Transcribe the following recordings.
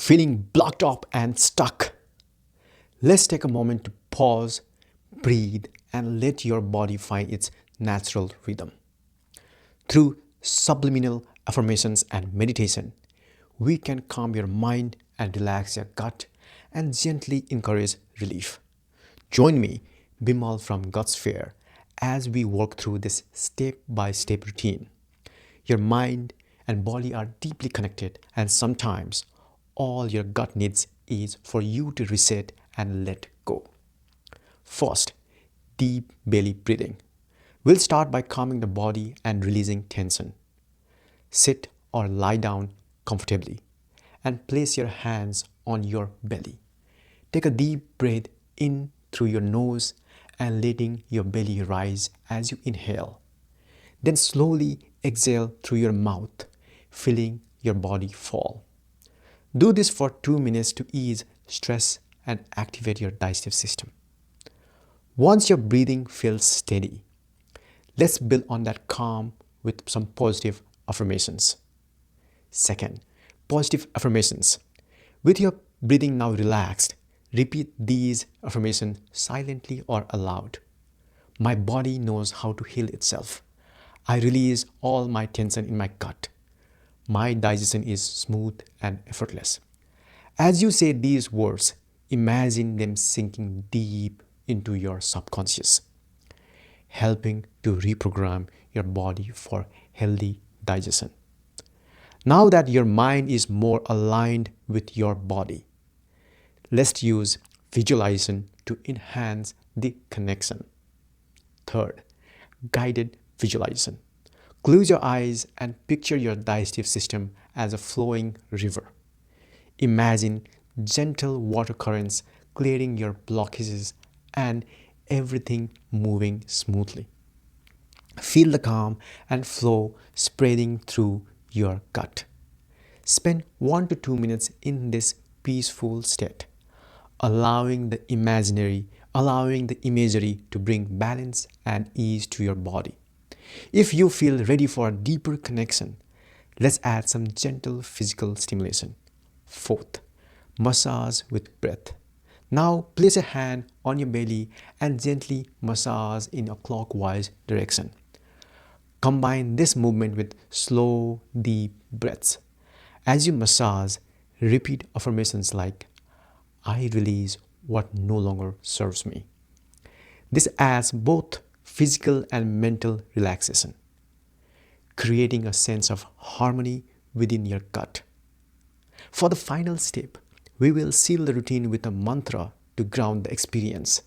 Feeling blocked up and stuck? Let's take a moment to pause, breathe, and let your body find its natural rhythm. Through subliminal affirmations and meditation, we can calm your mind and relax your gut and gently encourage relief. Join me, Bimal from Gut Sphere, as we work through this step by step routine. Your mind and body are deeply connected, and sometimes all your gut needs is for you to reset and let go. First, deep belly breathing. We'll start by calming the body and releasing tension. Sit or lie down comfortably and place your hands on your belly. Take a deep breath in through your nose and letting your belly rise as you inhale. Then slowly exhale through your mouth, feeling your body fall. Do this for 2 minutes to ease stress and activate your digestive system. Once your breathing feels steady, let's build on that calm with some positive affirmations. Second, positive affirmations. With your breathing now relaxed, repeat these affirmations silently or aloud. My body knows how to heal itself. I release all my tension in my gut. My digestion is smooth and effortless. As you say these words, imagine them sinking deep into your subconscious, helping to reprogram your body for healthy digestion. Now that your mind is more aligned with your body, let's use visualization to enhance the connection. Third, guided visualization. Close your eyes and picture your digestive system as a flowing river. Imagine gentle water currents clearing your blockages and everything moving smoothly. Feel the calm and flow spreading through your gut. Spend 1 to 2 minutes in this peaceful state, allowing the imagery to bring balance and ease to your body. If you feel ready for a deeper connection, let's add some gentle physical stimulation. Fourth, massage with breath. Now place a hand on your belly and gently massage in a clockwise direction. Combine this movement with slow, deep breaths. As you massage, repeat affirmations like, I release what no longer serves me. This adds both physical and mental relaxation, creating a sense of harmony within your gut. For the final step, we will seal the routine with a mantra to ground the experience.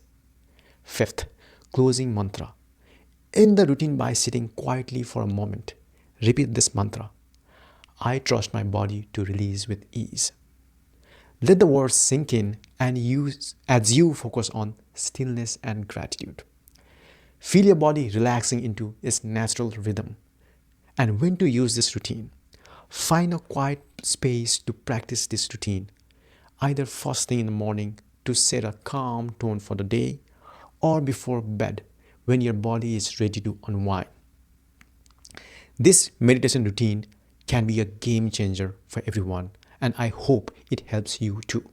Fifth, closing mantra. End the routine by sitting quietly for a moment. Repeat this mantra. I trust my body to release with ease. Let the words sink in and as you focus on stillness and gratitude. Feel your body relaxing into its natural rhythm. And when to use this routine? Find a quiet space to practice this routine, either first thing in the morning to set a calm tone for the day, or before bed when your body is ready to unwind. This meditation routine can be a game changer for everyone, and I hope it helps you too.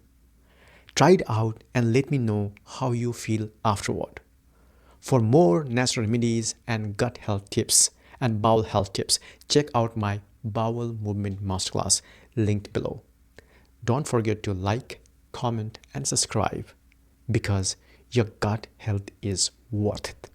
Try it out and let me know how you feel afterward. For more natural remedies and gut health tips and bowel health tips, check out my bowel movement masterclass linked below. Don't forget to like, comment, and subscribe because your gut health is worth it.